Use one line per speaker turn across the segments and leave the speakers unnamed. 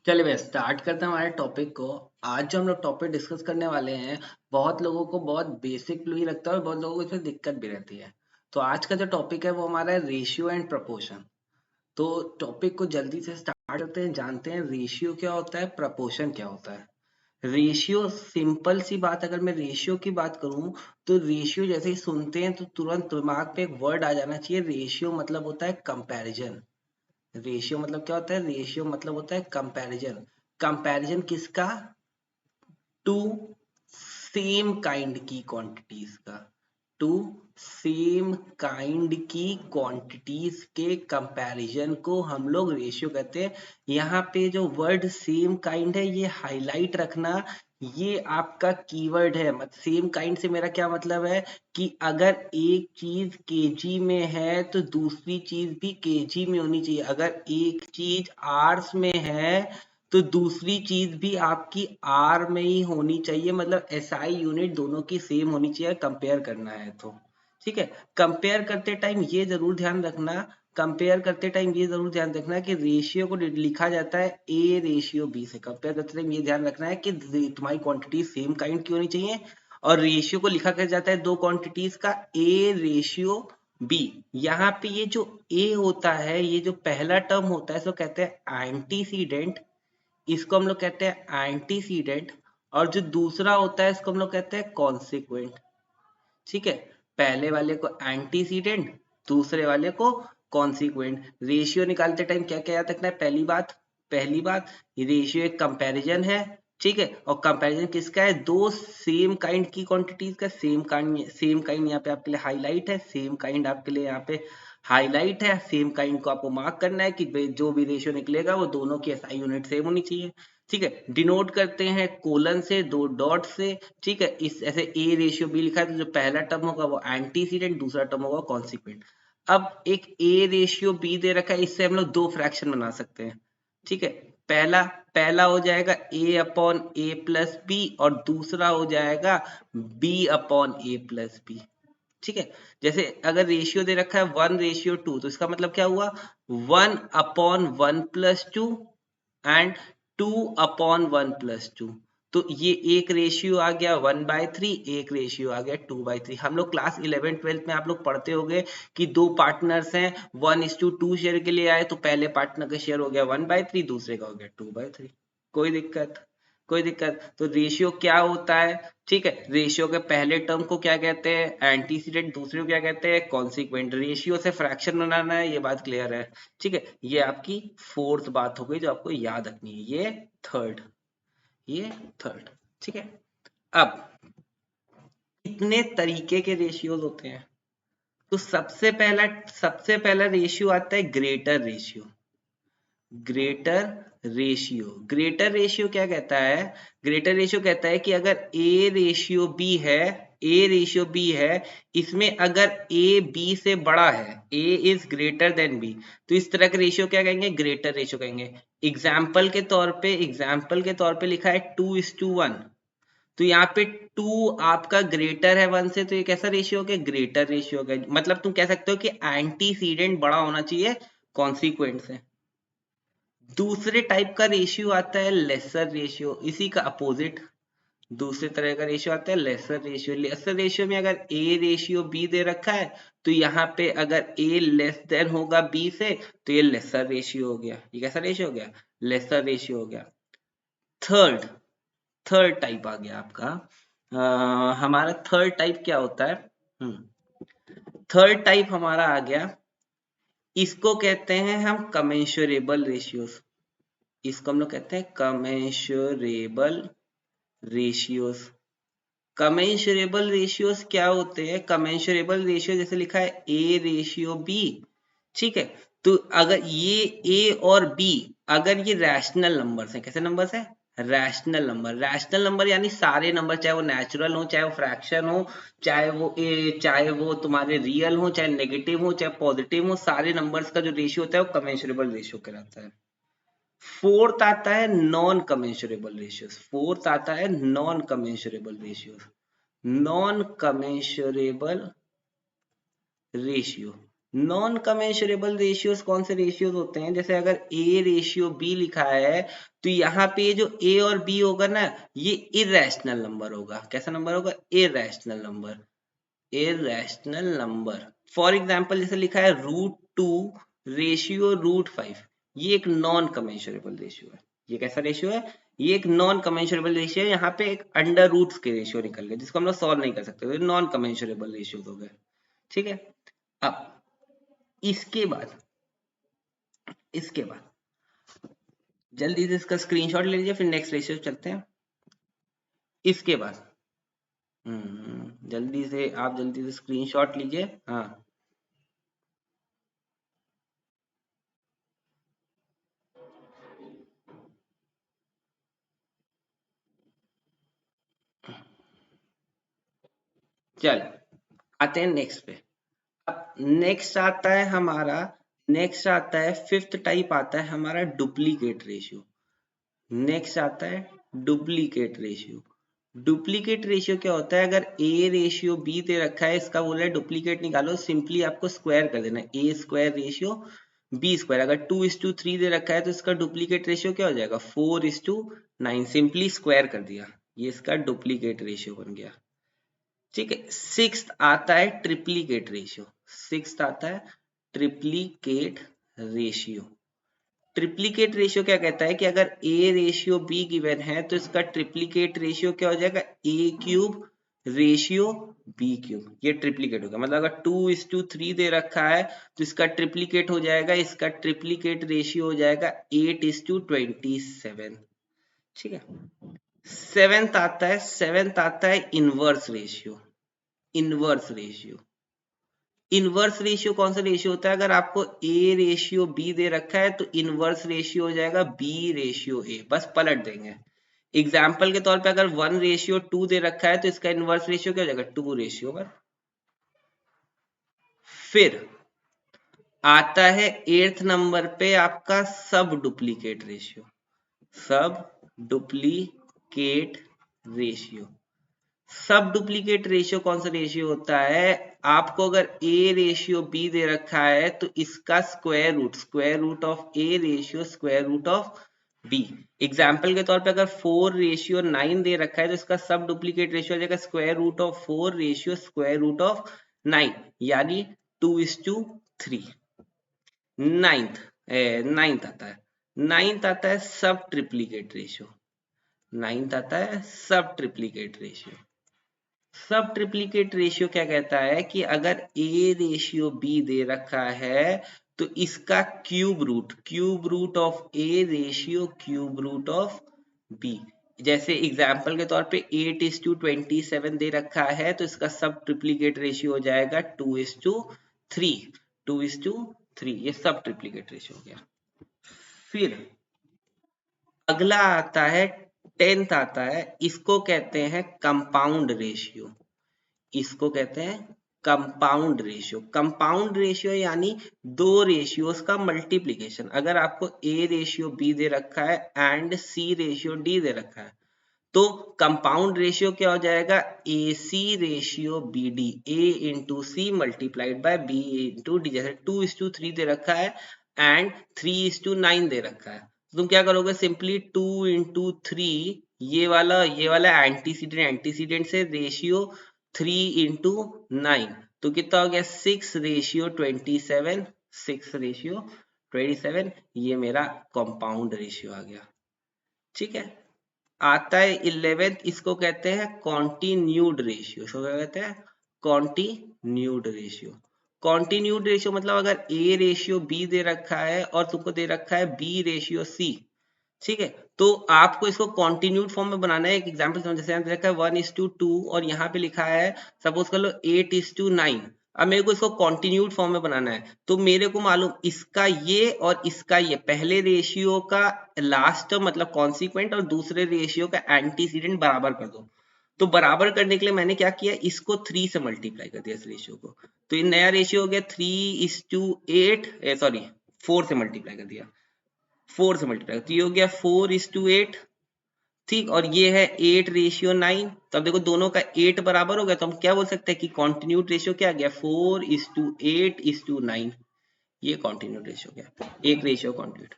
चलिए भैया स्टार्ट करते हैं हमारे टॉपिक को। आज जो हम लोग टॉपिक डिस्कस करने वाले हैं, बहुत लोगों को बहुत बेसिक भी लगता है और बहुत लोगों को इसमें दिक्कत भी रहती है। तो आज का जो टॉपिक है वो हमारा है रेशियो एंड प्रपोर्शन। तो टॉपिक को जल्दी से स्टार्ट करते हैं, जानते हैं रेशियो क्या होता है, प्रपोर्शन क्या होता है। रेशियो सिंपल सी बात, अगर मैं रेशियो की बात करूं तो रेशियो जैसे ही सुनते हैं तो तुरंत दिमाग पे एक वर्ड आ जाना चाहिए। रेशियो मतलब होता है कंपैरिजन। रेशियो मतलब क्या होता है? रेशियो मतलब होता है कंपैरिजन। कंपैरिजन किसका? टू सेम काइंड की क्वांटिटीज का। टू सेम काइंड की क्वांटिटीज के कंपैरिजन को हम लोग रेशियो कहते हैं। यहाँ पे जो वर्ड सेम काइंड है ये हाईलाइट रखना। ये आपका कीवर्ड है। मत सेम काइंड से मेरा क्या मतलब है कि अगर एक चीज केजी में है तो दूसरी चीज भी केजी में होनी चाहिए। अगर एक चीज आर्स में है तो दूसरी चीज भी आपकी आर में ही होनी चाहिए। मतलब एसआई यूनिट दोनों की सेम होनी चाहिए कंपेयर करना है तो। ठीक है। कंपेयर करते टाइम ये जरूर ध्यान रखना, कंपेयर करते टाइम ये जरूर ध्यान रखना कि रेशियो को लिखा जाता है ए रेशियो बी से। कंपेयर करते टाइम ये ध्यान रखना है कि तुम्हारी क्वांटिटी सेम काइंड की होनी चाहिए। और रेशियो को लिखा कर जाता है दो क्वांटिटीज का, ए रेशियो बी। यहाँ पे ये जो ए होता है, ये जो पहला टर्म होता है इसको कहते हैं एंटीसीडेंट। इसको हम लोग कहते हैं एंटीसीडेंट। और जो दूसरा होता है इसको हम लोग कहते हैं कॉन्सिक्वेंट। ठीक है। पहले वाले को एंटीसीडेंट, दूसरे वाले को कॉन्सिक्वेंट। रेशियो निकालते टाइम क्या क्या याद रखना है? पहली बात ये रेशियो एक कंपैरिजन है। ठीक है। और कंपैरिजन किसका है? दो सेम काइंड की क्वांटिटीज का। सेम काइंड यहाँ पे आपके लिए हाईलाइट है। सेम काइंड आपके लिए यहाँ पे हाईलाइट है। सेम काइंड को आपको मार्क करना है कि भाई जो भी रेशियो निकलेगा वो दोनों की एसआई यूनिट सेम होनी चाहिए। ठीक है। डिनोट करते हैं कोलन से, दो डॉट से। ठीक है। इस ऐसे ए रेशियो बी लिखा है तो जो पहला टर्म होगा वो एंटीसीडेंट, दूसरा टर्म होगा कॉन्सिक्वेंट। अब एक ए रेशियो बी दे रखा है, इससे हम लोग दो फ्रैक्शन बना सकते हैं। ठीक है। पहला पहला हो जाएगा ए अपॉन ए प्लस बी और दूसरा हो जाएगा बी अपॉन ए प्लस बी। ठीक है। जैसे अगर रेशियो दे रखा है 1:2 तो इसका मतलब क्या हुआ? 1/1 + 2 एंड 2/1 + 2। तो ये एक रेशियो आ गया 1/3, एक रेशियो आ गया 2/3। हम लोग क्लास 11-12 में आप लोग पढ़ते होंगे कि दो पार्टनर्स हैं, 1:2 शेयर के लिए आए तो पहले पार्टनर का शेयर हो गया 1/3, दूसरे का हो गया 2/3। कोई दिक्कत? कोई दिक्कत? तो रेशियो क्या होता है? ठीक है। रेशियो के पहले टर्म को क्या कहते हैं? एंटीसीडेंट। दूसरे को क्या कहते हैं? कॉन्सिक्वेंट। रेशियो से फ्रैक्शन बनाना है, ये बात क्लियर है। ठीक है। ये आपकी फोर्थ बात हो गई जो आपको याद रखनी है। थर्ड ये थर्ड। ठीक है। अब कितने तरीके के रेशियोज होते हैं? तो सबसे पहला रेशियो आता है ग्रेटर रेशियो। ग्रेटर रेशियो क्या कहता है? ग्रेटर रेशियो कहता है कि अगर ए रेशियो बी है, इसमें अगर ए बी से बड़ा है, ए इज ग्रेटर देन बी, तो इस तरह के रेशियो क्या कहेंगे? ग्रेटर रेशियो कहेंगे। एग्जाम्पल के तौर पे लिखा है 2:1। तो यहाँ पे टू आपका ग्रेटर है वन से, तो ये कैसा रेशियो हो गया? ग्रेटर रेशियो हो गया। मतलब तुम कह सकते हो कि एंटीसीडेंट बड़ा होना चाहिए कॉन्सिक्वेंट से। दूसरे टाइप का रेशियो आता है लेसर रेशियो, इसी का अपोजिट। दूसरे तरह का रेशियो आता है लेसर रेशियो। लेसर रेशियो में अगर ए रेशियो बी दे रखा है तो यहाँ पे अगर ए लेस देन होगा बी से तो ये लेसर रेशियो हो गया। ये कैसा रेशियो हो गया? लेसर रेशियो हो गया। थर्ड थर्ड टाइप आ गया आपका। हमारा थर्ड टाइप क्या होता है? थर्ड टाइप हमारा आ गया, इसको कहते हैं हम कमेंसुरेबल रेशियोज। इसको हम लोग कहते हैं कमेंसुरेबल रेशियोज। कमेंसुरेबल रेशियोज क्या होते हैं? कमेंसुरेबल रेशियो जैसे लिखा है ए रेशियो बी। ठीक है। तो अगर ये ए और बी अगर ये रैशनल नंबर्स हैं, कैसे नंबर्स हैं? रैशनल नंबर यानी सारे नंबर, चाहे वो नेचुरल हो, चाहे वो फ्रैक्शन हो, चाहे वो तुम्हारे रियल हो, चाहे नेगेटिव हो, चाहे पॉजिटिव हो, सारे नंबर्स का जो रेशियो होता है वो कमेंसुरेबल रेशियो कहलाता है। फोर्थ आता है non commensurable ratios. Non commensurable ratio. Non commensurable ratios कौन से रेशियोज होते हैं? जैसे अगर ए रेशियो बी लिखा है तो यहाँ पे जो ए और बी होगा ना, ये इरेशनल नंबर होगा। कैसा नंबर होगा? Irrational number. Irrational number. For example जैसे लिखा है √2 रेशियो √5, ये एक नॉन कमेंसुरेबल रेशियो है। ये कैसा रेशियो है? ये एक नॉन कमेंसुरेबल रेशियो है। यहाँ पे एक अंडर रूट्स के रेशियो निकल गए जिसको हम लोग सॉल्व नहीं कर सकते, नॉन कमेंसुरेबल रेशियो हो गए। ठीक है। अब इसके बाद जल्दी से इसका स्क्रीनशॉट ले लीजिए, फिर नेक्स्ट रेशियो चलते हैं। इसके बाद जल्दी से स्क्रीनशॉट लीजिए। हाँ, चल आते हैं नेक्स्ट पे। अब नेक्स्ट आता है फिफ्थ टाइप आता है हमारा डुप्लीकेट रेशियो। नेक्स्ट आता है डुप्लीकेट रेशियो। डुप्लीकेट रेशियो क्या होता है? अगर ए रेशियो बी दे रखा है, इसका बोला है डुप्लीकेट निकालो, सिंपली आपको स्क्वायर कर देना, ए स्क्वायर रेशियो बी स्क्वायर। अगर 2:3 दे रखा है तो इसका डुप्लीकेट रेशियो क्या हो जाएगा? 4:9। सिंपली स्क्वायर कर दिया, ये इसका डुप्लीकेट रेशियो बन गया। ठीक है। सिक्स्थ आता है ट्रिप्लीकेट रेशियो। सिक्स्थ आता है ट्रिप्लीकेट रेशियो। ट्रिप्लीकेट रेशियो क्या कहता है कि अगर ए रेशियो बी गिवन है तो इसका ट्रिप्लीकेट रेशियो क्या हो जाएगा? ए क्यूब रेशियो बी क्यूब। ये ट्रिप्लीकेट होगा, मतलब अगर 2:3 दे रखा है तो इसका ट्रिप्लीकेट हो जाएगा, इसका ट्रिप्लीकेट रेशियो हो जाएगा 8:27। ठीक है। सेवेंथ आता है inverse ratio. Inverse ratio. Inverse ratio कौन सा रेशियो होता है? अगर आपको ए रेशियो बी दे रखा है तो इनवर्स रेशियो हो जाएगा बी रेशियो ए, बस पलट देंगे। एग्जाम्पल के तौर पे अगर 1:2 दे रखा है तो इसका इनवर्स रेशियो क्या हो जाएगा? 2:1। फिर आता है 8th नंबर पे आपका सब डुप्लीकेट रेशियो। सब डुप्लीकेट रेशियो। सब डुप्लीकेट रेशियो कौन सा रेशियो होता है? आपको अगर ए रेशियो बी दे रखा है तो इसका square root of a ratio square root of b. Example के तौर पे अगर 4:9 दे रखा है तो इसका सब डुप्लीकेट रेशियो हो जाएगा square root of 4 ratio square root of 9, यानी 2:3। नाइन्थ नाइन्थ आता है सब ट्रिप्लीकेट रेशियो। नाइन्थ आता है सब ट्रिप्लीकेट रेशियो। सब ट्रिप्लीकेट रेशियो क्या कहता है कि अगर ए रेशियो बी दे रखा है तो इसका cube root of a ratio cube root of b. जैसे एग्जाम्पल के तौर पे 8:27 दे रखा है तो इसका सब ट्रिप्लीकेट रेशियो हो जाएगा 2:3। 2:3 ये सब ट्रिप्लीकेट रेशियो हो गया। फिर अगला आता है 10th आता है, इसको कहते हैं कंपाउंड रेशियो। इसको कहते हैं कंपाउंड रेशियो। कंपाउंड रेशियो यानी दो रेशियोज का मल्टीप्लीकेशन। अगर आपको ए रेशियो बी दे रखा है एंड सी रेशियो डी दे रखा है तो कंपाउंड रेशियो क्या हो जाएगा? A c ratio b d. A into c multiplied by b into d. जैसे 2:3 दे रखा है एंड 3:9 दे रखा है तो तुम क्या करोगे? सिंपली 2:3, ये वाला एंटीसीडेंट से रेशियो 3:9 तो कितना हो गया? 6:27। 6:27, ये मेरा कंपाउंड रेशियो आ गया। ठीक है। आता है 11th, इसको कहते हैं कॉन्टिन्यूड रेशियो। इसको क्या कहते हैं? Continued ratio. कॉन्टिन्यूड रेशियो मतलब अगर ए रेशियो बी दे रखा है और तुमको दे रखा है बी रेशियो सी, ठीक है, तो आपको इसको कॉन्टिन्यूड फॉर्म में बनाना है। एक एग्जाम्पल जैसे यहाँ दे रखा है 1:2 और यहाँ पे लिखा है सपोज कर लो 8:9। अब मेरे को इसको कॉन्टिन्यूड फॉर्म में बनाना है तो मेरे को मालूम इसका ये और इसका ये, पहले रेशियो का लास्ट टर्म मतलब कॉन्सिक्वेंट और दूसरे रेशियो का एंटीसीडेंट बराबर कर दो। तो बराबर करने के लिए मैंने क्या किया? इसको 3 से मल्टीप्लाई कर दिया इस रेशियो को, तो ये नया रेशियो हो गया 3:8, सॉरी 4 से मल्टीप्लाई कर दिया। 4 से मल्टीप्लाई तो ये हो गया 4:8।
ठीक, और ये है 8:9। तो अब देखो दोनों का 8 बराबर हो गया, तो हम क्या बोल सकते हैं कि कॉन्टिन्यूट रेशियो क्या आ गया, 4:8:9। ये कॉन्टिन्यूट रेशियो गया, एक रेशियो कॉन्टिन्यूट।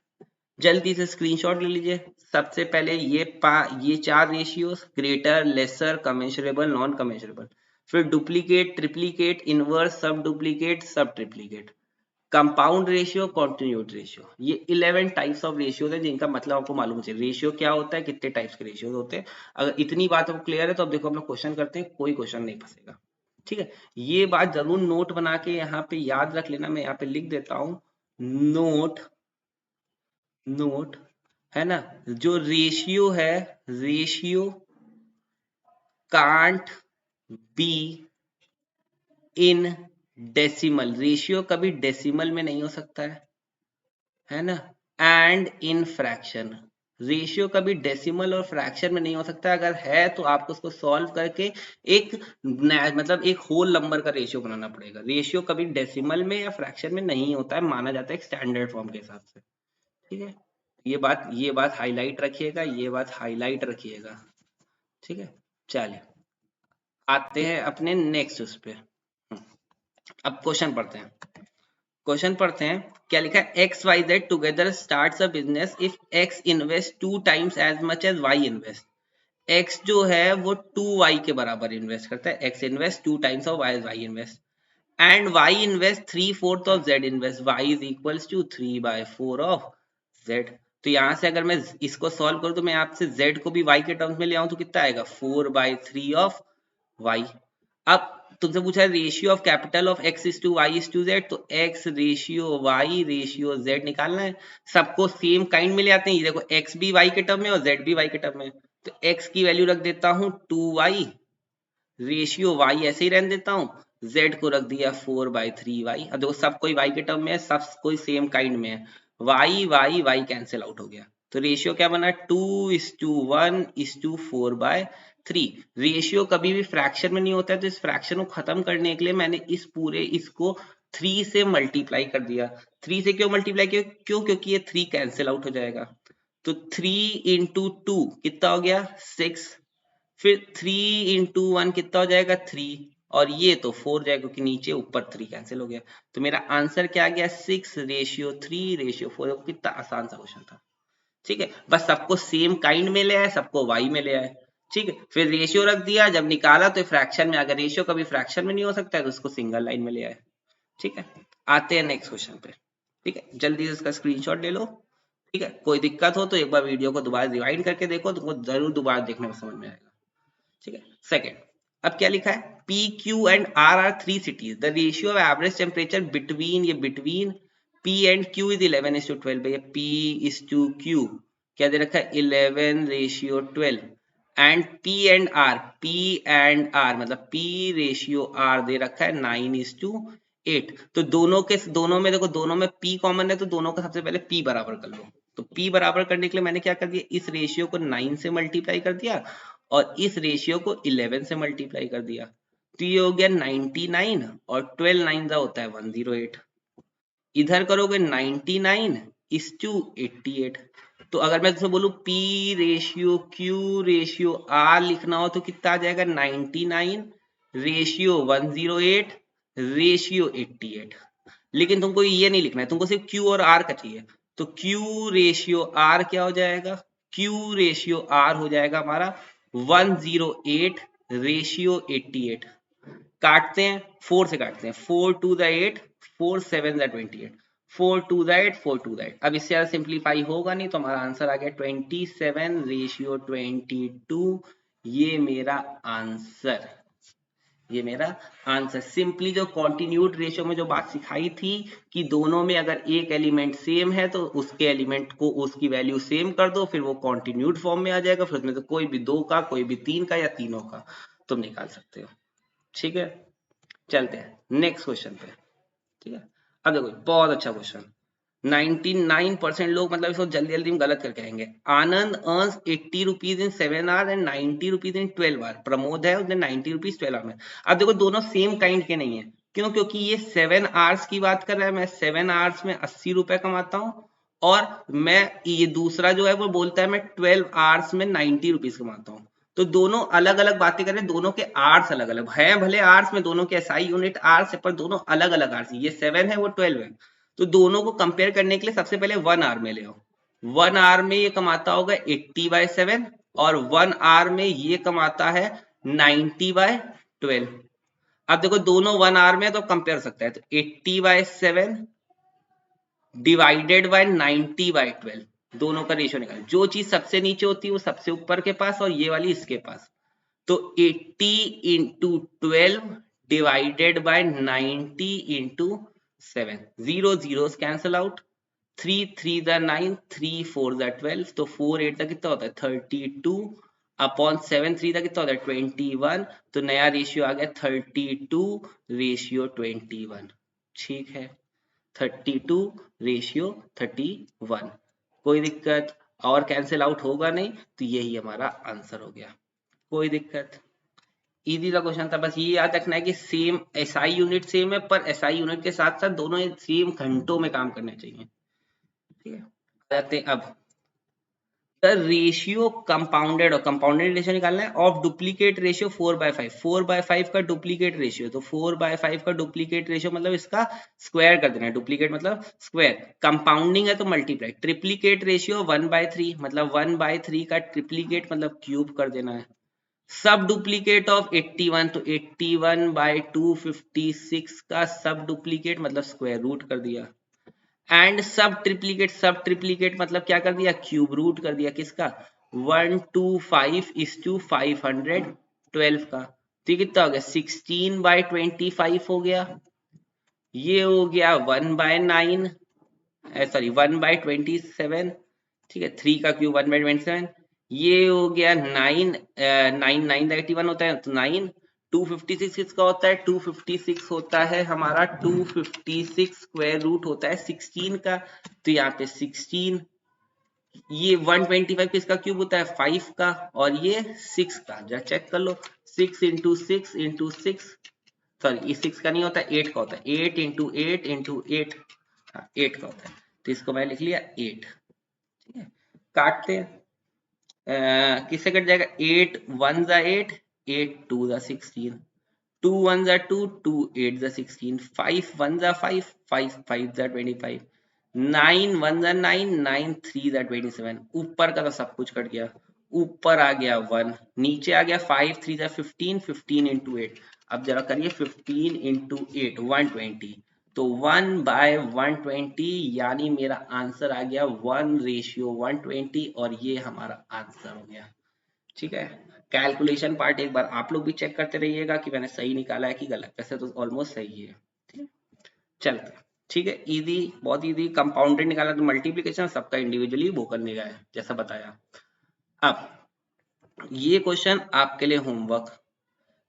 जल्दी से स्क्रीनशॉट ले लीजिए। सबसे पहले ये 4 रेशियोज, ग्रेटर, लेसर, कमेंसुरेबल, नॉन कमेंसुरेबल। फिर डुप्लीकेट, ट्रिप्लीकेट, इनवर्स, सब डुप्लीकेट, सब ट्रिप्लीकेट, कंपाउंड रेशियो, कॉन्टिन्यूट रेशियो। ये 11 टाइप्स ऑफ रेशियोज है जिनका मतलब आपको मालूम चाहिए। रेशियो क्या होता है, कितने टाइप्स के रेशियोज होते हैं। अगर इतनी बात आपको क्लियर है तो अब देखो हम लोग क्वेश्चन करते हैं, कोई क्वेश्चन नहीं फंसेगा। ठीक है, ये बात जरूर नोट बना के यहाँ पे याद रख लेना। मैं यहाँ पे लिख देता हूँ, नोट, नोट, है ना। जो रेशियो है, ratio can't be in decimal. Ratio कभी डेसिमल में नहीं हो सकता है ना। एंड इन फ्रैक्शन, रेशियो कभी डेसिमल और फ्रैक्शन में नहीं हो सकता। अगर है तो आपको उसको सॉल्व करके एक मतलब एक होल नंबर का रेशियो बनाना पड़ेगा। रेशियो कभी डेसिमल में या फ्रैक्शन में नहीं होता है, माना जाता है एक स्टैंडर्ड फॉर्म के हिसाब से। ठीक है, ये बात हाईलाइट रखिएगा, ये बात हाईलाइट रखिएगा। ठीक है, चलिए आते हैं अपने नेक्स्ट उस पे। अब क्वेश्चन पढ़ते हैं, क्वेश्चन पढ़ते हैं। क्या लिखा है, x y z together starts a business if x invest 2 times as much as y invest. X जो है वो 2y के बराबर इन्वेस्ट करता है, x invest 2 times of y invest, and y invest 3/4 of z invest. Y is equals to 3/4 of z. तो यहां से अगर मैं इसको सॉल्व करूं तो मैं आपसे जेड को भी वाई के टर्म्स में ले आऊं तो कितना आएगा, 4/3 ऑफ वाई। अब तुमसे पूछा है ratio of capital of x is to y is to z, तो x ratio y ratio z निकालना है। सबको सेम काइंड में ले आते हैं। ये देखो एक्स भी वाई के टर्म में और जेड भी वाई के टर्म में, तो एक्स की वैल्यू रख देता हूँ 2y, रेशियो वाई ऐसे ही रहने देता हूँ, जेड को रख दिया 4/3y। अब देखो सब कोई वाई के टर्म में है, सब कोई सेम काइंड में है, y y y cancel out हो गया। तो रेशियो क्या बना, 2:1:4/3। रेशियो कभी भी फ्रैक्शन में नहीं होता है, तो इस फ्रैक्शन को खत्म करने के लिए मैंने इस पूरे इसको 3 से मल्टीप्लाई कर दिया। 3 से क्यों मल्टीप्लाई किया, क्यों, क्योंकि ये 3 कैंसिल आउट हो जाएगा। तो 3 × 2 कितना हो गया, 6। फिर 3 × 1 कितना हो जाएगा, 3। और ये तो 4 जाएगा क्योंकि नीचे ऊपर 3 कैंसिल हो गया। तो मेरा आंसर क्या आ गया, 6:3:4। कितना आसान सा क्वेश्चन था। ठीक है, बस सबको सेम काइंड में ले आए, सबको वाई में ले आए। ठीक है, फिर रेशियो रख दिया, जब निकाला तो फ्रैक्शन में, अगर रेशियो कभी फ्रैक्शन में नहीं हो सकता है तो उसको सिंगल लाइन में ले आए। ठीक है, आते हैं नेक्स्ट क्वेश्चन पे। ठीक है, जल्दी से इसका स्क्रीनशॉट ले लो। ठीक है, कोई दिक्कत हो तो एक बार वीडियो को दोबारा रिवाइंड करके देखो, तुमको जरूर दोबारा देखने में समझ में आएगा। ठीक है, सेकेंड, अब क्या लिखा है, p q and r r 3 cities, the ratio of average temperature between, ये between p and q is 11:12। भैया पी इज टू क्यू क्या दे रखा है, 11:12। एंड पी एंड आर मतलब पी रेशियो आर दे रखा है 9:8। तो दोनों में देखो, दोनों में पी कॉमन है, तो दोनों का सबसे पहले पी बराबर कर लो। तो पी बराबर करने के लिए मैंने क्या कर दिया, इस रेशियो को 9 से मल्टीप्लाई कर दिया और इस रेशियो को 11 से मल्टीप्लाई कर दिया। तो ये हो गया 99 और 12 9 का होता है 108। इधर करोगे 99 इस टू 88। तो अगर मैं तुमसे बोलूं p ratio q ratio r लिखना हो तो कितना आ जाएगा, 99 रेशियो 108 रेशियो 88। लेकिन तुमको ये नहीं लिखना है, तुमको सिर्फ क्यू और आर का चाहिए। तो क्यू रेशियो आर क्या हो जाएगा, क्यू रेशियो आर हो जाएगा हमारा 108 रेशियो 88। काटते हैं, 4 से काटते हैं, 4 × 2 = 8, 4 × 7 = 28, 4 × 2 = 8, 4 × 2 = 8। अब इससे ज्यादा सिंप्लीफाई होगा नहीं, तो हमारा आंसर आ गया 27:22। ये मेरा आंसर, ये मेरा आंसर। सिंपली जो कॉन्टिन्यूट रेशियो में जो बात सिखाई थी कि दोनों में अगर एक एलिमेंट सेम है तो उसके एलिमेंट को उसकी वैल्यू सेम कर दो, फिर वो कॉन्टिन्यूट फॉर्म में आ जाएगा। फिर उसमें से कोई भी 2 का, कोई भी 3 का या तीनों का तुम निकाल सकते हो। ठीक है, चलते हैं नेक्स्ट क्वेश्चन पे। ठीक है, अब देखो बहुत अच्छा क्वेश्चन। 99% लोग मतलब इसको जल्दी जल्दी में गलत करके आएंगे। Anand earns 80 rupees in 7 hour and 90 rupees in 12 hour. Pramod है, उसने 90 रुपीज 12 आवर में। अब देखो दोनों सेम काइंड के नहीं है, क्यों, क्योंकि ये 7 आवर्स की बात कर रहा है, मैं 7 आवर्स में 80 रुपए कमाता हूँ और मैं ये दूसरा जो है वो बोलता है मैं 12 आवर्स में 90 रुपीज कमाता हूँ। तो दोनों अलग अलग बातें करें, दोनों के आवर्स अलग अलग हैं, भले आवर्स में दोनों के एसआई यूनिट आवर्स है, पर दोनों अलग अलग आवर्स, ये 7 है वो 12 है। तो दोनों को कंपेयर करने के लिए सबसे पहले 1 आवर में ले आओ। 1 आवर में ये कमाता होगा 80/7 और 1 आवर में ये कमाता है 90/12। अब देखो दोनों 1 आवर में तो कंपेयर सकता है, तो 80/7 डिवाइडेड बाय 90/12, दोनों का रेशियो निकाल। जो चीज सबसे नीचे होती है वो सबसे ऊपर के पास और ये वाली इसके पास। तो 80 into 12 divided by 90 into 7, zero zero cancel out, 3 3 the 9, 3 4 the 12, तो 4 8 तक कितना होता है 32 अपॉन 7 3 तक कितना होता है 21, तो नया रेशियो आ गया 32/21। ठीक है, 32/31। कोई दिक्कत? और कैंसिल आउट होगा नहीं, तो यही हमारा आंसर हो गया। कोई दिक्कत? इजी सा क्वेश्चन था, बस ये याद रखना है कि सेम एसआई यूनिट सेम है, पर एसआई यूनिट के साथ साथ दोनों सेम घंटों में काम करने चाहिए। ठीक है, आ जाते हैं अब द रेशियो कंपाउंडेड, और कंपाउंडेड रेशियो निकालना है ऑफ डुप्लीकेट रेशियो 4/5। 4/5 का डुप्लीकेट रेशियो, तो 4/5 का डुप्लीकेट रेशियो मतलब इसका स्क्वायर कर देना है, डुप्लीकेट मतलब स्क्वायर, कंपाउंडिंग है तो मल्टीप्लाई। ट्रिप्लीकेट रेशियो 1/3, मतलब 1/3 का ट्रिप्लीकेट मतलब क्यूब कर देना है। सब डुप्लीकेट ऑफ 81, तो 81/256 का सब डुप्लीकेट मतलब स्क्वायर रूट कर दिया। एंड सब ट्रिप्लीकेट मतलब क्या कर दिया, क्यूब रूट कर दिया किसका, 125:512 का। तो ये कितना हो गया 16/25 हो गया। ये हो गया 1/9, सॉरी 1/27। ठीक है, 3 का क्यूब 1/27। ये हो गया 9, 9 होता है तो 9। 256 किसका होता है, 256 होता है हमारा 256 स्क्वायर रूट होता है 16 का, तो यहाँ पे 16। ये 125 किसका क्यूब होता है 5 का, और ये 6 का, जरा चेक कर लो, 6 इंटू 6 इंटू 6, सॉरी ये 6 का नहीं होता, 8 का होता है, 8 इंटू 8 इंटू 8, 8 का होता है, तो इसको मैं लिख लिया 8। ठीक है, काटते हैं, किससे कट जाएगा, 8 1 जा 8, 8 2 जा 16, 2 1 जा 2, 2 8 जा 16, 5 1 जा 5, 5 5 जा 25, 9 1 जा 9, 9 3 जा 27। ऊपर का तो सब कुछ कट गया, ऊपर आ गया 1, नीचे आ गया 5 3 जा 15, 15 इंटू 8। अब जरा करिए 15 इंटू 8 120, तो 1/120, यानी मेरा आंसर आ गया 1/120, और ये हमारा आंसर हो गया। ठीक है, कैलकुलेशन पार्ट एक बार आप लोग भी चेक करते रहिएगा कि मैंने सही निकाला है कि गलत, वैसे तो ऑलमोस्ट सही है। ठीक है, चलते हैं। ठीक है, इजी, बहुत इजी, कंपाउंडेड निकाला तो मल्टीप्लीकेशन सबका इंडिविजुअली वो करने का है जैसा बताया। अब ये क्वेश्चन आपके लिए होमवर्क,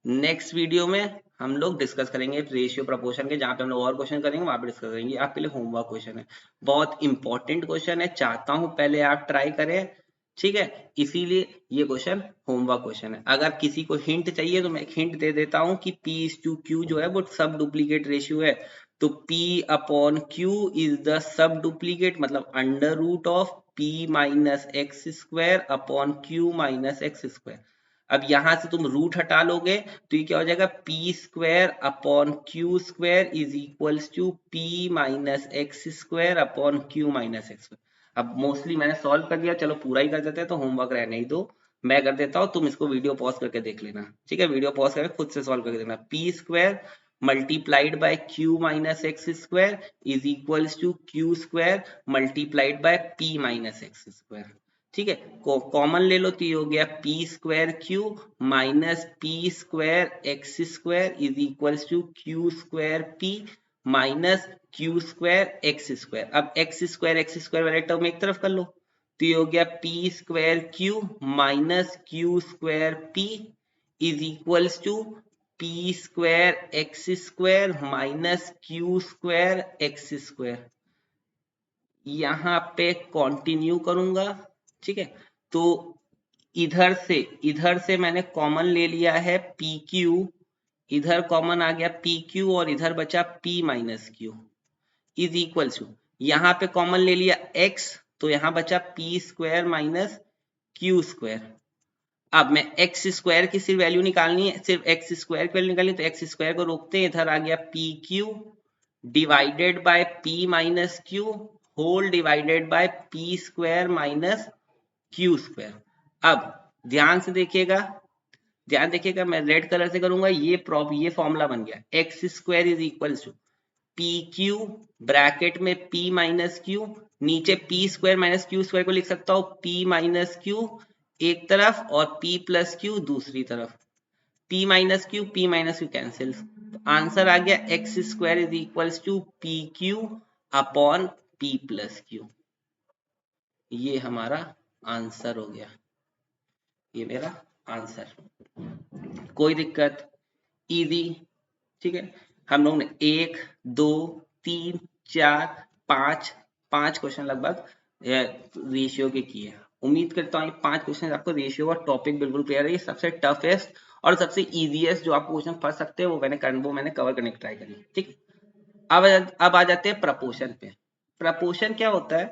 नेक्स्ट वीडियो में हम लोग डिस्कस करेंगे रेशियो प्रपोर्शन के, जहां पे हम लोग और क्वेश्चन करेंगे वहां पे डिस्कस करेंगे। आपके लिए होमवर्क क्वेश्चन है, बहुत इंपॉर्टेंट क्वेश्चन है, चाहता हूं पहले आप ट्राई करें। ठीक है, इसीलिए ये क्वेश्चन होमवर्क क्वेश्चन है। अगर किसी को हिंट चाहिए तो मैं एक हिंट दे देता हूं कि P/Q जो है वो सब डुप्लीकेट रेशियो है, तो P/Q is the sub duplicate, मतलब under root of P minus x square upon Q minus x square. अब यहां से तुम रूट हटा लोगे तो ये क्या हो जाएगा, p square upon q square is equals to p minus x square upon q minus x square. अब मोस्टली मैंने सॉल्व कर दिया, चलो पूरा ही कर देते हैं, तो होमवर्क रहने ही दो, मैं कर देता हूँ, तुम इसको वीडियो पॉज करके देख लेना। ठीक है, वीडियो पॉज करके खुद से सॉल्व करके देखना। P square multiplied by q minus x square is equals to q square multiplied by p minus x square. ठीक है, कॉमन ले लो तो ये हो गया p square q minus p square x square is equals to q square p minus q square x square. अब x square वाले टर्म एक तरफ कर लो, तो ये हो गया p square q minus q square P is equals to p square x square minus q square x square. यहाँ पे कंटिन्यू करूंगा। ठीक है, तो इधर से मैंने कॉमन ले लिया है पी क्यू, इधर कॉमन आ गया पी क्यू और इधर बचा p minus q is equal to, यहाँ पे कॉमन ले लिया x, तो यहाँ बचा p square minus q square. अब मैं x स्क्वायर की सिर्फ वैल्यू निकालनी है, सिर्फ x स्क्वायर की वैल्यू निकालनी है, तो x स्क्वायर को रोकते हैं, इधर आ गया p q divided by p minus q whole divided by p square minus q square. अब ध्यान से देखिएगा, ध्यान देखिएगा, मैं रेड कलर से करूंगा, ये फॉर्मूला बन गया, x square is equal to p q bracket में p माइनस क्यू, नीचे p square minus q square को लिख सकता हूं p माइनस क्यू एक तरफ और p प्लस क्यू दूसरी तरफ, p माइनस क्यू कैंसिल, तो आंसर आ गया x square is equal to p q upon p plus q. ये हमारा आंसर हो गया, ये मेरा आंसर। कोई दिक्कत, इजी, ठीक है। हम लोग ने 1 2 3 4 5 क्वेश्चन लगभग रेशियो के किए। उम्मीद करता हूँ 5 क्वेश्चन आपको रेशियो और टॉपिक बिल्कुल क्लियर है। ये सबसे टफेस्ट और सबसे इजीएस्ट जो आपको क्वेश्चन फंस सकते हैं वो मैंने कवर करने की ट्राई करी, ठीक। अब आ जाते हैं प्रपोर्शन पे। प्रपोर्शन क्या होता है?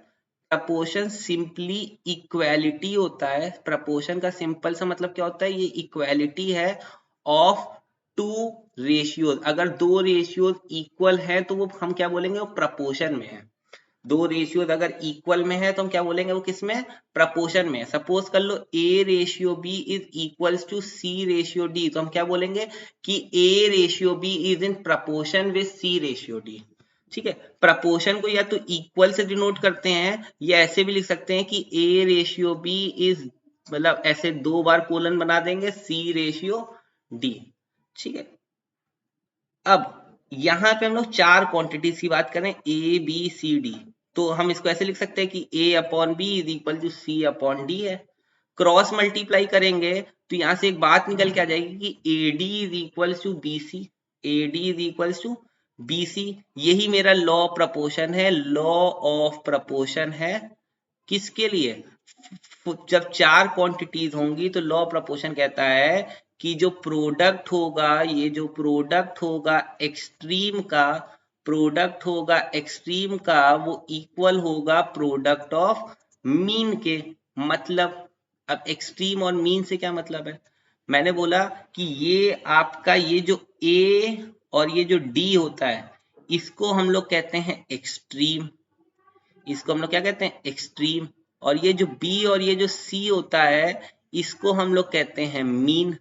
प्रपोर्शन सिंपली इक्वालिटी होता है। प्रपोर्शन का सिंपल सा मतलब क्या होता है? ये इक्वालिटी है ऑफ टू रेशियोज। अगर दो रेशियोज इक्वल है तो वो हम क्या बोलेंगे? वो प्रपोर्शन में है। दो रेशियोज अगर इक्वल में है तो हम क्या बोलेंगे? वो किस में? प्रपोर्शन में। सपोज कर लो a ratio b is equals to c ratio d, तो हम क्या बोलेंगे कि a ratio b is in proportion with c ratio d, ठीक है। प्रपोर्शन को या तो इक्वल से डिनोट करते हैं या ऐसे भी लिख सकते हैं कि ए रेशियो बी इज, मतलब ऐसे दो बार कोलन बना देंगे, सी रेशियो डी, ठीक है। अब यहां पे हम लोग चार क्वांटिटीज की बात करें, ए बी सी डी, तो हम इसको ऐसे लिख सकते हैं कि a upon b is equal to c upon d है। क्रॉस मल्टीप्लाई करेंगे तो यहां से एक बात निकल के आ जाएगी कि a d is equal to b c, a d is equal to b c. यही मेरा लॉ प्रपोर्शन है, लॉ ऑफ प्रपोर्शन है। किसके लिए? जब चार क्वांटिटीज होंगी तो लॉ प्रपोर्शन कहता है कि जो प्रोडक्ट होगा, ये जो प्रोडक्ट होगा एक्सट्रीम का, प्रोडक्ट होगा एक्सट्रीम का, वो इक्वल होगा प्रोडक्ट ऑफ मीन के। मतलब अब एक्सट्रीम और मीन से क्या मतलब है? मैंने बोला कि ये आपका ये जो ए और ये जो डी होता है इसको हम लोग कहते हैं एक्सट्रीम, इसको हम लोग क्या कहते हैं? एक्सट्रीम। और ये जो बी और ये जो सी होता है इसको हम लोग कहते हैं मीन,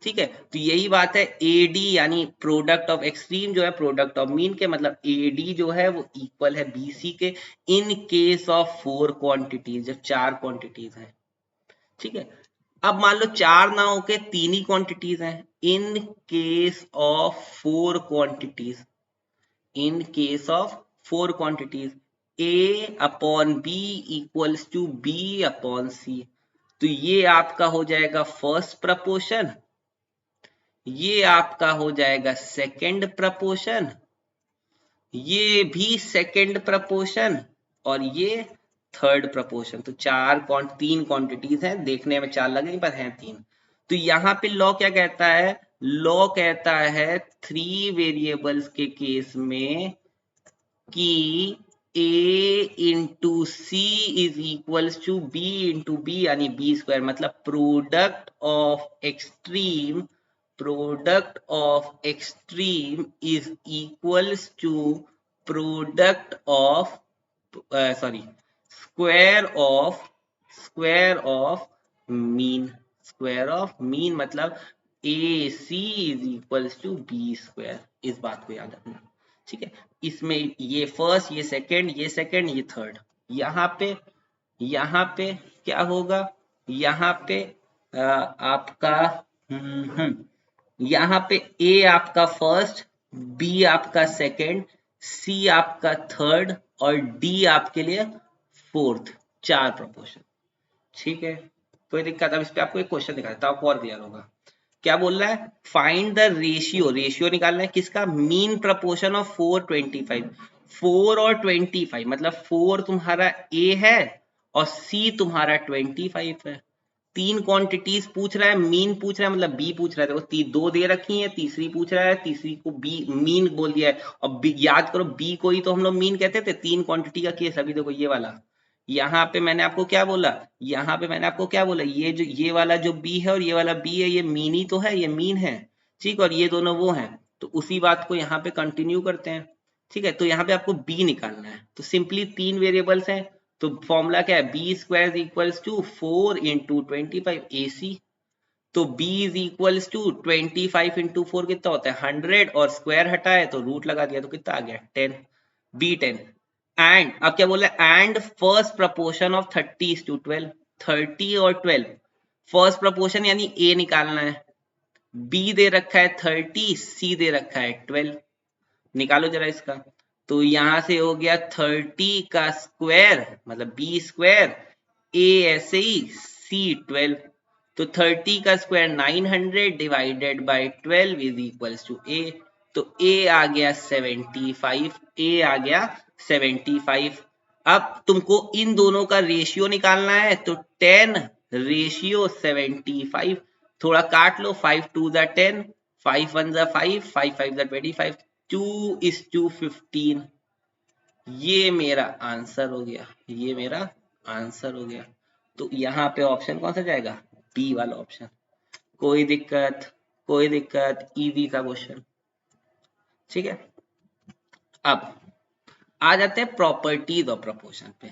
ठीक है। तो यही बात है, ए डी यानी प्रोडक्ट ऑफ एक्सट्रीम जो है प्रोडक्ट ऑफ मीन के, मतलब ए डी जो है वो इक्वल है बी सी के इन केस ऑफ फोर क्वांटिटीज, जब चार क्वांटिटीज हैं, ठीक है। अब मान लो चार ना होके तीन ही क्वांटिटीज हैं, in case of four quantities, in case of four quantities a upon b equals to b upon c, तो ये आपका हो जाएगा फर्स्ट प्रपोर्शन, ये आपका हो जाएगा सेकंड प्रपोर्शन, ये भी सेकंड प्रपोर्शन, और ये थर्ड प्रपोर्शन। तो तीन क्वांटिटीज हैं, देखने में चार लगे पर हैं तीन। तो यहाँ पे लॉ क्या कहता है? लॉ कहता है थ्री वेरिएबल्स के केस में कि a into c is equals to b into b यानी बी स्क्वायर, मतलब product of extreme, product of extreme is equals to product of sorry square of mean, square of mean मतलब a c is equals to b square. इस बात को याद रखना, ठीक है। इसमें ये फर्स्ट, ये सेकंड, ये सेकंड, ये थर्ड। यहाँ पे क्या होगा? यहाँ पे आपका यहाँ पे ए आपका फर्स्ट, बी आपका सेकंड, सी आपका थर्ड और डी आपके लिए फोर्थ, चार प्रपोर्शन, ठीक है। कोई दिक्कत? अब इस पे आपको एक क्वेश्चन दिखा देता हूं, आपको और क्लियर होगा। क्या बोल रहा है? फाइंड द रेशियो, रेशियो निकालना है किसका? Mean proportion of 425। 4 और 25 मतलब 4 तुम्हारा ए है और सी तुम्हारा 25 है, तीन क्वांटिटीज पूछ रहा है, मीन पूछ रहा है, मतलब बी पूछ रहा है। देखो दो दे रखी है, तीसरी पूछ रहा है, तीसरी को बी मीन बोल दिया है। और याद करो बी को ही तो हम लोग मीन कहते थे। तीन क्वांटिटी का केस। अभी देखो ये वाला, यहाँ पे मैंने आपको क्या बोला, यहाँ पे मैंने आपको क्या बोला, ये जो ये वाला जो बी है और ये वाला बी है, ये मीन ही तो है, ये मीन है, ठीक। और ये दोनों वो हैं, तो उसी बात को यहाँ पे कंटिन्यू करते हैं, ठीक है। तो यहाँ पे आपको बी निकालना है, तो सिंपली तीन वेरिएबल्स हैं, तो फॉर्मूला क्या है, b square equals to 4 into 25 AC। तो b is equals to 25 into 4 कितना होता है 100, और स्क्वायर हटा है तो रूट लगा दिया, तो कितना आ गया 10, b10। एंड अब क्या बोला, एंड फर्स्ट प्रपोर्शन ऑफ 30:12, 30 और 12 फर्स्ट प्रपोर्शन यानी a निकालना है। b दे रखा है 30, c दे रखा है 12, निकालो जरा इसका। तो यहां से हो गया 30 का स्क्वायर मतलब बी स्क्वायर, ए ऐसे ही, सी 12। तो 30 का square 900 divided by 12 is equals to a. तो ए आ गया 75, ए आ गया 75। अब तुमको इन दोनों का रेशियो निकालना है, तो 10 रेशियो 75। थोड़ा काट लो, 5 2 ज़ा 10, 5 1 ज़ा 5, 5 5 ज़ा 25, 2:15। ये मेरा आंसर हो गया, ये मेरा आंसर हो गया। तो यहाँ पे ऑप्शन कौन सा जाएगा, बी वाला ऑप्शन। कोई दिक्कत, कोई दिक्कत, इजी का क्वेश्चन, ठीक है। अब आ जाते हैं प्रॉपर्टीज ऑफ प्रपोर्शन पे।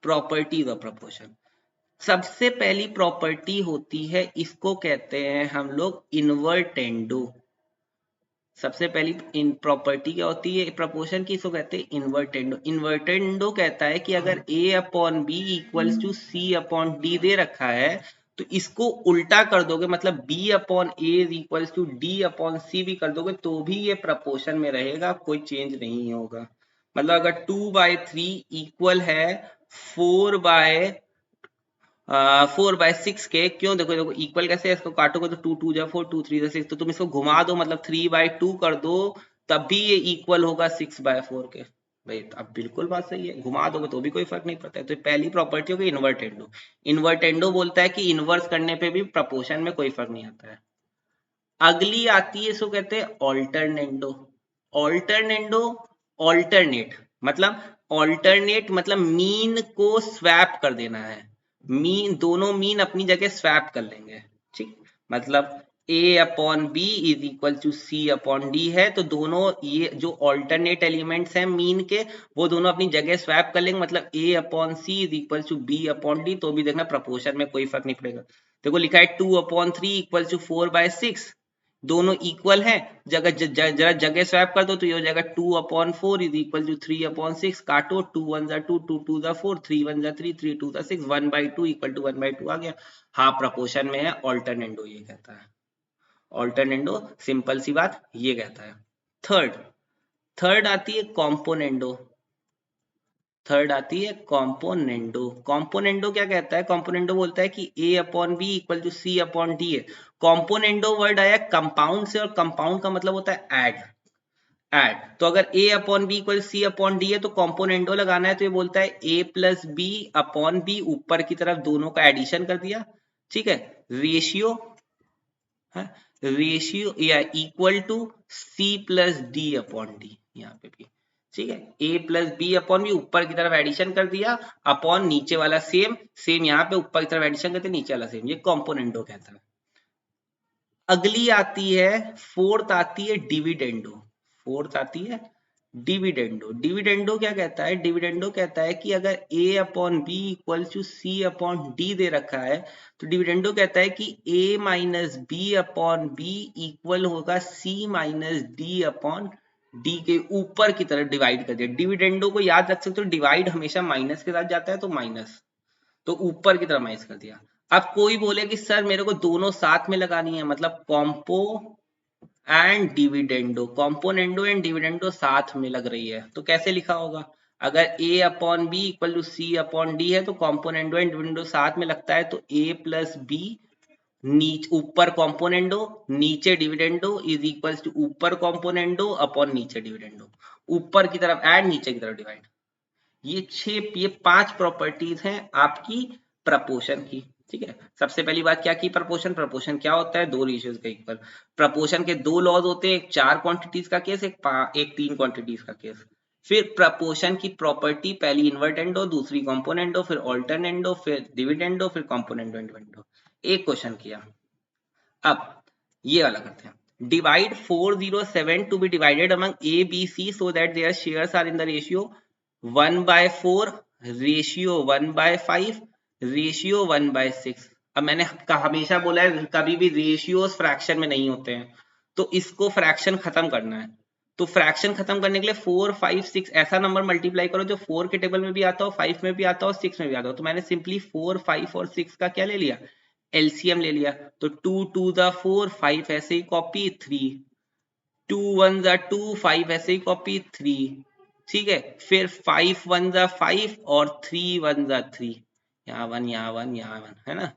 प्रॉपर्टीज ऑफ प्रपोर्शन, सबसे पहली प्रॉपर्टी होती है, इसको कहते हैं हम लोग इनवर्टेंडो। सबसे पहली इन प्रॉपर्टी क्या होती है प्रपोर्शन की, इसको कहते हैं इनवर्टेंडो। इनवर्टेंडो कहता है कि अगर a upon b equals to c upon d दे रखा है, तो इसको उल्टा कर दोगे, मतलब b upon a equals to d upon c भी कर दोगे, तो भी ये प्रपोर्शन में रहेगा, कोई चेंज नहीं होगा। मतलब अगर 2/3 इक्वल है 4/6 के, क्यों, देखो देखो इक्वल कैसे है, इसको काटोगे तो 2 2 जा 4, 2 3 जा 6, तो तुम इसको घुमा दो, मतलब 3/2 कर दो, तब भी ये इक्वल होगा 6/4 के। भाई अब बिल्कुल बात सही है, घुमा दोगे तो भी कोई फर्क नहीं पड़ता है। तो पहली प्रॉपर्टी होगी इन्वर्टेंडो। इन्वर्टेंडो बोलता है कि इन्वर्स करने पे भी प्रपोर्शन में कोई फर्क नहीं आता है। अगली आती है, इसको कहते हैं ऑल्टरनेंडो। ऑल्टरनेंडो, ऑल्टरनेट मतलब, ऑल्टरनेट मतलब मीन को स्वैप कर देना है। मीन, दोनों मीन अपनी जगह स्वैप कर लेंगे, ठीक। मतलब a upon b is equal to c upon d है, तो दोनों ये जो ऑल्टरनेट एलिमेंट्स हैं मीन के, वो दोनों अपनी जगह स्वैप कर लेंगे, मतलब a upon c is equal to b upon d. तो भी देखना प्रपोर्शन में कोई फर्क नहीं पड़ेगा। देखो लिखा है 2/3 इक्वल टू 4/6, दोनों इक्वल हैं, जरा जगह स्वैप कर दो, तो ये हो जाएगा 2/4 इज इक्वल टू 3/6। काटो, 2 1 जा 2, 2 2 जा 4, 3 1 जा 3, 3 2 जा 6, 1/2 इक्वल टू 1/2 आ गया। हाँ प्रपोर्शन में है, ऑल्टरनेंडो ये कहता है। ऑल्टरनेंडो सिंपल सी बात ये कहता है। थर्ड, थर्ड आती है कॉम्पोनेंडो। थर्ड आती है कॉम्पोनेंडो। कॉम्पोनेंडो क्या कहता है, कॉम्पोनेंडो बोलता है कि a upon b equal to c upon d है। कॉम्पोनेंडो वर्ड आया कंपाउंड से, और कंपाउंड का मतलब होता है ऐड। ऐड, तो अगर a upon b equal c upon d है, तो कॉम्पोनेंडो लगाना है, तो ये बोलता है a plus b upon b, ऊपर की तरफ दोनों का एडिशन कर दिया, ठीक है। रेशियो है, रेशियो या equal to c plus d upon d, यहाँ पे भी ठीक है। A plus b upon b, ऊपर की तरफ एडिशन कर दिया, अपॉन नीचे वाला सेम, सेम यहाँ पे ऊपर की तरफ एडिशन करते, नीचे वाला सेम, ये कॉम्पोनेंटो कहता है। अगली आती है, फोर्थ आती है डिविडेंडो। फोर्थ आती है डिविडेंडो। डिविडेंडो क्या कहता है, डिविडेंडो कहता है कि अगर a upon b equal to c upon d दे रखा है, तो डिविडेंडो कहता है कि a minus b upon b equal होगा c minus d upon d के ऊपर की तरफ डिवाइड कर दिया। डिविडेंडो को याद रख सकते हो, डिवाइड हमेशा माइनस के साथ जाता है, तो माइनस, तो ऊपर की तरफ माइनस कर दिया। अब कोई बोले कि सर मेरे को दोनों साथ में लगानी है, मतलब compo and dividendo, componendo and dividendo साथ में लग रही है, तो कैसे लिखा होगा, अगर a upon b equal to c upon d है, तो कॉम्पोनेंडो एंड डिविडेंडो साथ में लगता है, तो a प्लस बी, नीचे ऊपर कॉम्पोनेंडो नीचे डिविडेंडो इज इक्वल टू ऊपर कॉम्पोनेंडो अपॉन नीचे डिविडेंडो, ऊपर की तरफ ऐड, नीचे की तरफ डिवाइड। ये 5 प्रॉपर्टीज हैं आपकी प्रपोर्शन की। ठीक है। सबसे पहली बात क्या की, प्रपोर्शन। प्रपोर्शन क्या होता है, दो रेशियोज का इक्वल। प्रपोर्शन के दो लॉज होते हैं, एक 4 क्वांटिटीज का केस, एक 3 क्वांटिटीज का केस। फिर प्रपोर्शन की प्रॉपर्टी, पहली इन्वर्टेंडो, दूसरी कॉम्पोनेंडो, फिर ऑल्टरनेंडो, फिर डिविडेंडो, फिर कॉम्पोनेंडो इन्वर्टेंडो। एक क्वेश्चन किया। अब ये वाला करते हैं। Divide 407 to be divided among a b c so that their shares are in the ratio 1/4, ratio 1/5, ratio 1/6। अब मैंने हमेशा बोला है कभी भी रेशियोज फ्रैक्शन में नहीं होते हैं, तो इसको फ्रैक्शन खत्म करना है। तो फ्रैक्शन खत्म करने के लिए 4, 5, 6 ऐसा नंबर मल्टीप्लाई करो जो 4 के टेबल में भी आता हो, 5 में भी आता हो, 6 में भी आता हो। तो मैंने सिंपली 4, 5 और 6 का क्या ले लिया, एलसीएम ले लिया। तो 2 2 द 4, 5 ऐसे ही कॉपी, 3 2 1 द 2, 5 ऐसे ही कॉपी, 3। ठीक है, फिर 5 1 द 5 और 3 1 द 3, यहाँ 1 यहाँ 1 यहाँ 1 है ना।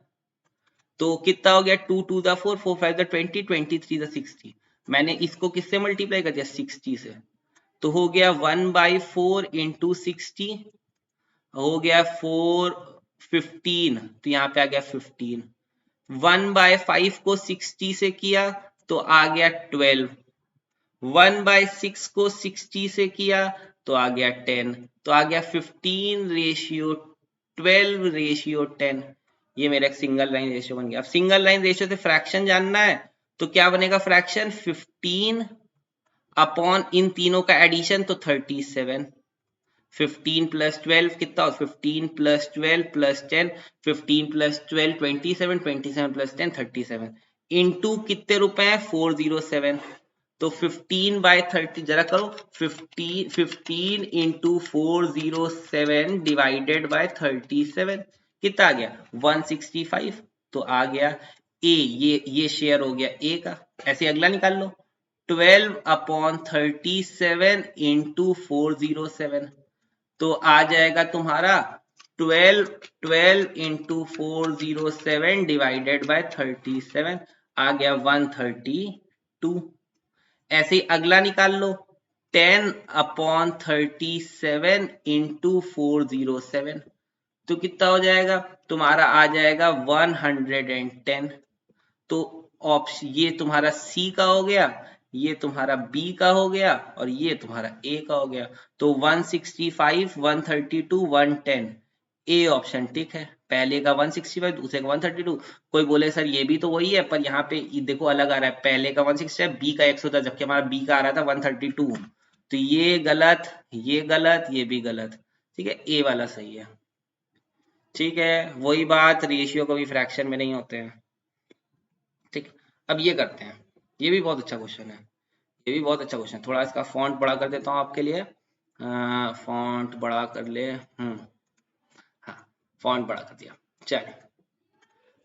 तो कितना हो गया, 2 2 द 4, 4 5 द 20, 23 द 60। मैंने इसको किससे मल्टीप्लाई कर दिया, 60 से। तो हो गया 1/4 इंटू 60, हो गया 4 15, तो यहाँ पे आ गया 15। 1/5 को 60 से किया तो आ गया 12। 1/6 को 60 से किया तो आ गया 10। तो आ गया 15:12:10। ये मेरा एक सिंगल लाइन रेशियो बन गया। अब सिंगल लाइन रेशियो से फ्रैक्शन जानना है तो क्या बनेगा फ्रैक्शन, 15 अपॉन इन तीनों का एडिशन तो 37। 15 प्लस 12 कितना हो, 15 plus 12 plus 10, 15 plus 12 27, 27 plus 10 37, into कितने रुपए हैं 407। तो 15/30 जरा करो, 15 इंटू 407 डिवाइडेड बाय 37 कितना आ गया 165। तो आ गया ए, ये शेयर हो गया ए का। ऐसे अगला निकाल लो, 12/37 इंटू 407। तो आ जाएगा तुम्हारा 12 इंटू 407 डिवाइडेड बाय 37, आ गया 132। ऐसे ही अगला निकाल लो, 10/37 इंटू 407। तो कितना हो जाएगा तुम्हारा, आ जाएगा 110। तो ऑप्शन ये तुम्हारा सी का हो गया, ये तुम्हारा बी का हो गया और ये तुम्हारा ए का हो गया। तो 165, 132, 110, ए ऑप्शन ठीक है। पहले का 165, दूसरे का 132। कोई बोले सर ये भी तो वही है, पर यहाँ पे देखो अलग आ रहा है, पहले का 165, बी का 110, जबकि हमारा बी का आ रहा था 132। तो ये गलत, ये गलत, ये भी गलत। ठीक है, ए वाला सही है। ठीक है, वही बात, रेशियो कभी फ्रैक्शन में नहीं होते हैं। ठीक, अब ये करते हैं, ये भी बहुत अच्छा क्वेश्चन है, ये भी बहुत अच्छा क्वेश्चन है। थोड़ा इसका फॉन्ट बड़ा कर देता हूँ आपके लिए, फॉन्ट बड़ा कर ले, हाँ फॉन्ट बड़ा कर दिया। चलिए,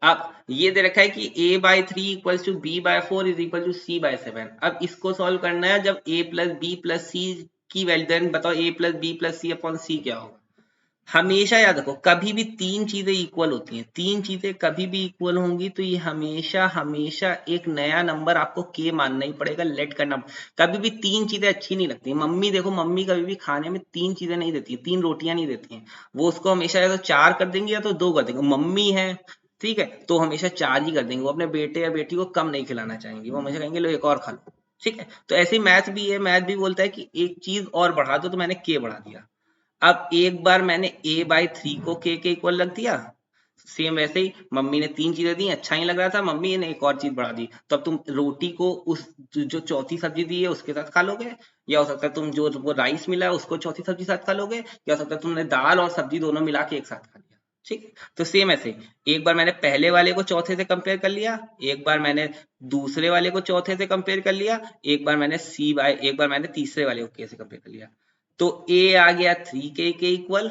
अब ये दे रखा है कि a/3 equals to b/4 is equal to c/7। अब इसको सॉल्व करना है जब a plus b plus c की वैल्यू, देन बताओ a plus b plus c upon c क्या होगा। हमेशा याद रखो, कभी भी तीन चीजें इक्वल होती हैं, तीन चीजें कभी भी इक्वल होंगी तो ये हमेशा हमेशा एक नया नंबर आपको के मानना ही पड़ेगा, लेट करना। कभी भी तीन चीजें अच्छी नहीं लगती। मम्मी देखो, मम्मी कभी भी खाने में तीन चीजें नहीं देती, तीन रोटियां नहीं देती हैं। वो उसको हमेशा या तो चार कर देंगी या तो दो कर देंगे। मम्मी है, ठीक है, तो हमेशा चार ही कर देंगे। वो अपने बेटे या बेटी को कम नहीं खिलाना चाहेंगी, वो हमेशा कहेंगे लो एक और खा लो। ठीक है, तो ऐसे ही मैथ भी है, मैथ भी बोलता है कि एक चीज और बढ़ा दो, तो मैंने के बढ़ा दिया। अब एक बार मैंने a/3 को k के इक्वल रख दिया, सेम वैसे ही मम्मी ने तीन चीजें दी, अच्छा ही लग रहा था, मम्मी ने एक और चीज बढ़ा दी। तो अब तुम रोटी को उस जो चौथी सब्जी दी है उसके साथ खा लोगे, या हो सकता है तुम जो वो राइस मिला है उसको चौथी सब्जी साथ खा लोगे, या हो सकता है तुमने दाल और सब्जी दोनों मिला के एक साथ खा लिया। ठीक, तो सेम ऐसे ही एक बार मैंने पहले वाले को चौथे से कंपेयर कर लिया, एक बार मैंने दूसरे वाले को चौथे से कंपेयर कर लिया, एक बार मैंने तीसरे वाले को के से कंपेयर कर लिया। तो a आ गया 3k के इक्वल,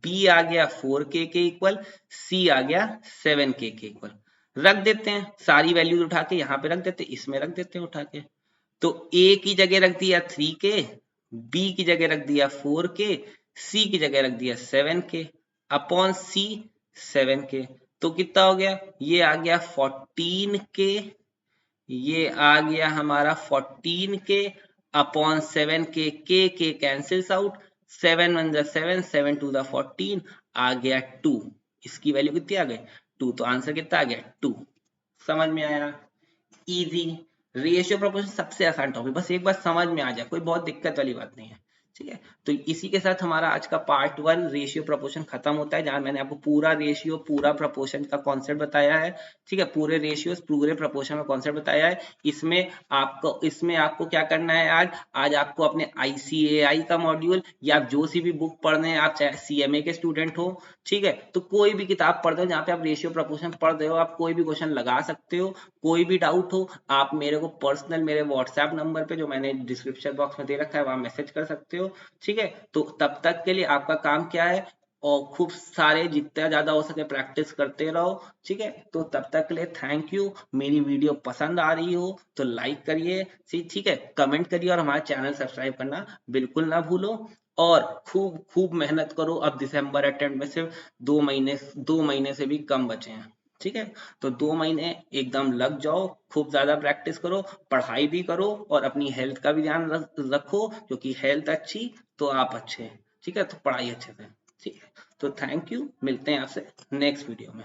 b आ गया 4k के इक्वल, c आ गया 7k के इक्वल। रख देते हैं सारी वैल्यूज उठा के, यहाँ पे रख देते हैं, इसमें रख देते हैं उठा के। तो a की जगह रख दिया 3k, b की जगह रख दिया 4k, c की जगह रख दिया 7k अपॉन c 7k। तो कितना हो गया, ये आ गया 14k, ये आ गया हमारा 14k अपॉन 7k, के कैंसिल्स आउट, 7 1 7, 7 2 14, आ गया 2। इसकी वैल्यू कितनी आ गई 2, तो आंसर कितना आ गया 2। समझ में आया? इजी। रेशियो प्रोपोर्शन सबसे आसान टॉपिक, बस एक बार समझ में आ जाए, कोई बहुत दिक्कत वाली बात नहीं है। ठीक है, तो इसी के साथ हमारा आज का पार्ट 1 रेशियो प्रोपोर्शन खत्म होता है, जहां मैंने आपको पूरा रेशियो पूरा प्रोपोर्शन का कॉन्सेप्ट बताया है। ठीक है, पूरे रेशियोस पूरे प्रोपोर्शन का कॉन्सेप्ट बताया है। इसमें आपको क्या करना है, आज आपको अपने ICAI का मॉड्यूल या आप जो सी भी बुक पढ़ रहे हैं, आप चाहे CMA के स्टूडेंट हो, ठीक है, तो कोई भी किताब पढ़ रहे हो जहाँ पे आप रेशियो प्रोपोर्शन पढ़ रहे हो, आप कोई भी क्वेश्चन लगा सकते हो। कोई भी डाउट हो आप मेरे को पर्सनल मेरे व्हाट्सएप नंबर पे जो मैंने डिस्क्रिप्शन बॉक्स में दे रखा है वहां मैसेज कर सकते हो। ठीक है, तो तब तक के लिए आपका काम क्या है, और खूब सारे जितना ज्यादा हो सके प्रैक्टिस करते रहो। ठीक है, तो तब तक के लिए थैंक यू। मेरी वीडियो पसंद आ रही हो तो लाइक करिए, ठीक है, कमेंट करिए, और हमारा चैनल सब्सक्राइब करना बिल्कुल ना भूलो। और खूब खूब मेहनत करो, अब दिसंबर अटेम्प्ट में सिर्फ 2 महीने से भी कम बचे हैं। ठीक है, तो 2 महीने एकदम लग जाओ, खूब ज्यादा प्रैक्टिस करो, पढ़ाई भी करो, और अपनी हेल्थ का भी ध्यान रखो, क्योंकि हेल्थ अच्छी तो आप अच्छे। ठीक है, तो पढ़ाई अच्छे से। ठीक है, तो थैंक यू, मिलते हैं आपसे नेक्स्ट वीडियो में।